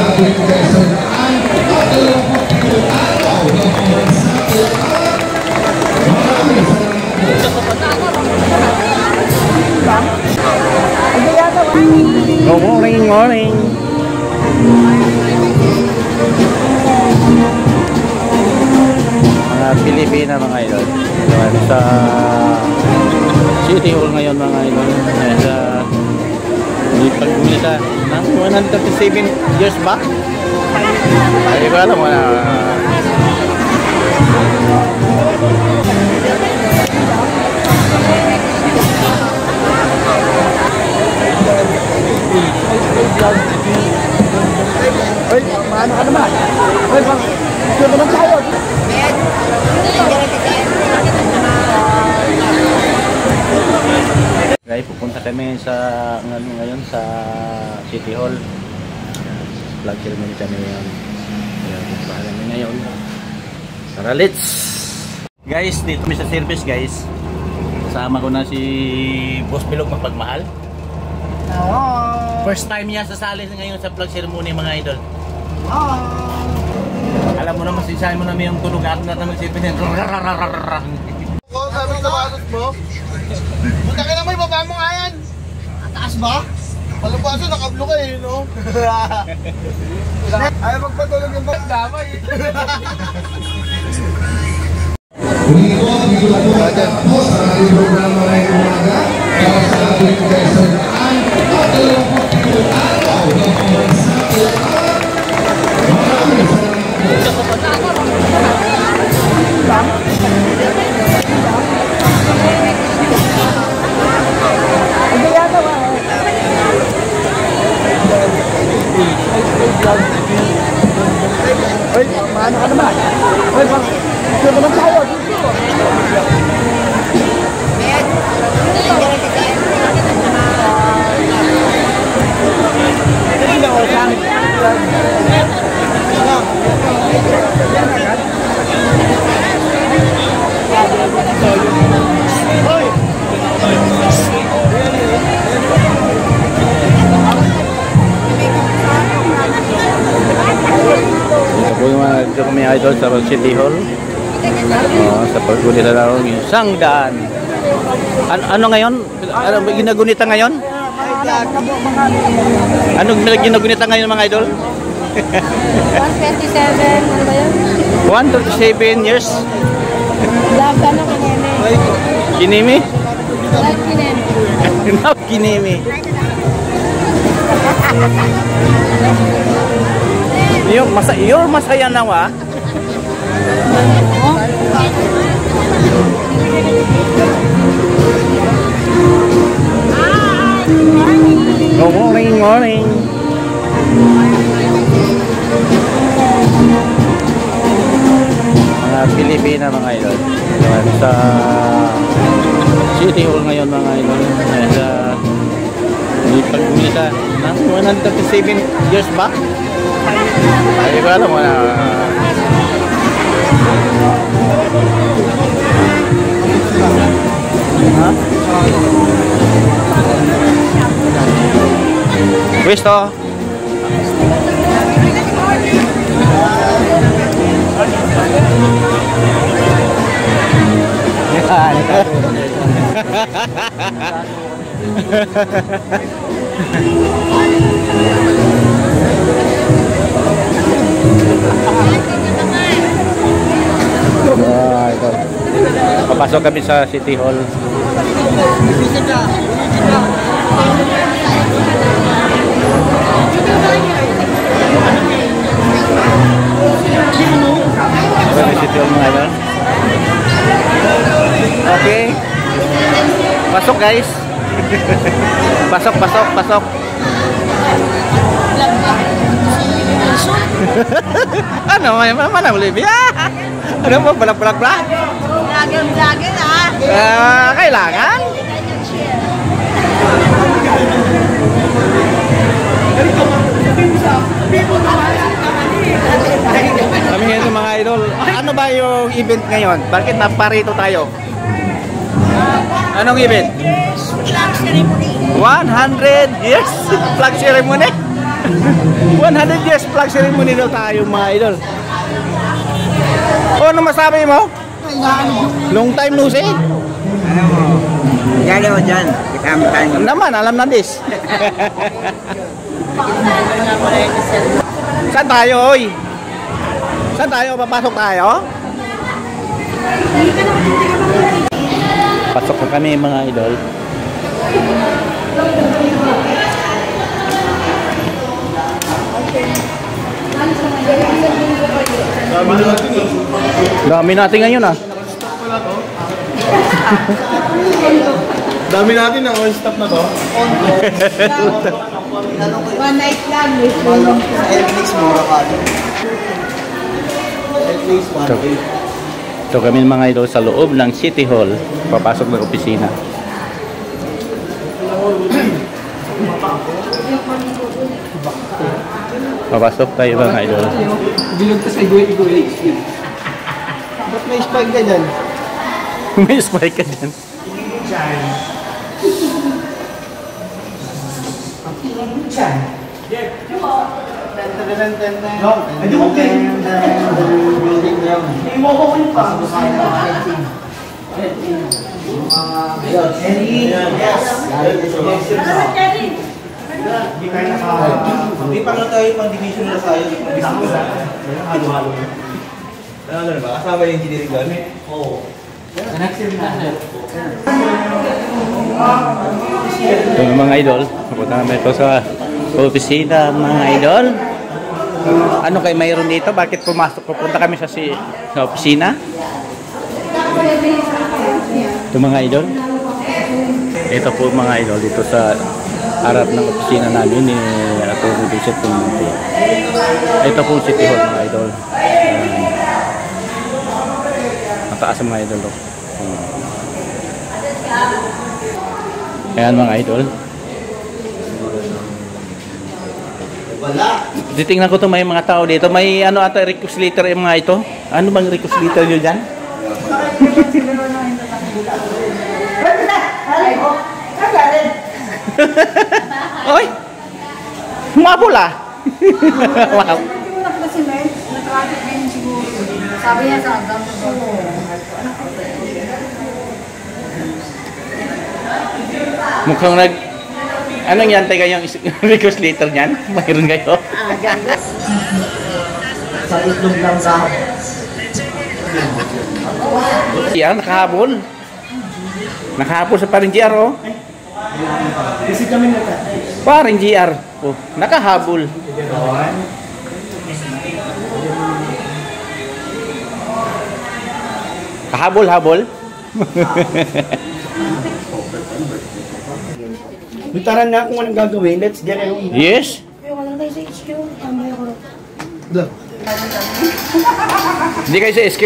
ating kaisandaan at 27 araw ng pamansakit at maraming salamat po. Good morning, morning. Mga Pilipina mga idol. Sa City Hall ngayon mga idol. Sa pag-umisa ng 137 years back. Ay ko alam wala. Hoy, maano ka naman? Hoy, bang, ito naman tayo. Guys, pupunta kami sa ngayon sa City Hall. Flag ceremony kami ngayon. Kaya pupunta kami ngayon. Tara, let's! Guys, dito kami sa service guys. Kasama ko na si Boss Bilog Mapagmahal. First time niya sasali ngayon sa flag ceremony mga idol. Alam mo naman, sisahin mo namin yung tunog at natin magsipin yan. Sabi sa basos mo, punta ka na mo, ibaba mo nga yan. Ang taas ba? Palupaso, nakablo ka eh, no? Ayaw magpatulog yung damay. Muli po, dito na po natapos ang ating programa ngayong umaga para sa ating kaisandaan at 27 araw ng pamansakit at maraming salamat po. Hoy, maano ka naman? Hoy, bang, ito naman tayo. Dito kami idol sa City Hall. Sa paggunita na ng isang daan. Ano ngayon? Ano ginagunita ngayon? Ano ginagunita ngayon mga idol? 127, ano ba yun? 127 years. Love, ano kineme? Kinimi? Love kineme. Love kinimi. Yung masaya na wa. Good morning, morning. Mga Pilipina mga idol. Sa City Hall ngayon mga idol. Sa pag-umisa ng 137 years back. Ay ko alam wala. Pwesto. Ito. Papasok kami sa City Hall. City Hall mga idol. Okay. Pasok guys. Pasok. Ano may mana Olivia? Ano mo balak-balak? Vlogger ah. Kailangan. Kami ngayon mga idol. Ano ba yung event ngayon? Bakit naparito tayo? Anong event? Flag ceremony. 100 years flag ceremony. 100 years flag ceremony daw tayo mga idol. O, ano masabi mo? Long time no see? Ano mo? Dali mo dyan. Kita Naman, alam na this. Saan tayo, oy? Saan tayo? Papasok tayo? Pasok na kami mga idol. Dami natin ngayon ah. Dami natin na all stop na to. One night lang. Netflix mura ka. Netflix Ito. Ito kami mga idol sa loob ng City Hall. Papasok ng opisina. Papasok tayo mga idol. Bilog ka sa igoy-igoy. Ba't may spike ka dyan? May spike ka dyan. Hindi mo Hindi pa nga tayo pang division na tayo. Halo-halo. Ano ba? Kasama yung engineering doon? Oo. Ito mga idol. Pupunta namin ito sa opisina mga idol. Ano kayo mayroon dito? Bakit pupunta kami sa opisina? Ito mga idol. Ito po mga idol dito sa harap ng opisina namin ni Atty. Vincent Pimentel. Ito po City Hall mga idol. Mataas mga idol. Ayan mga idol. Titingnan ko to may mga tao dito. May ano ata request letter yung mga ito. Ano bang request letter nyo dyan? Oy! Mapula! Wow! Sabi niya sa agam. Mukhang anong yan? Teka yung request letter niyan? Mayroon kayo? Sa itlog lang sa Yan, nakahabol. Nakahabol sa paring GR, oh. Kasi kami nata. Paring GR. Oh, nakahabol. Kahabol-habol. Bitaran na kung anong gagawin. Let's get it on. Yes. Ayoko lang tayo sa HQ. Tambay ako. Hindi kayo sa SQ?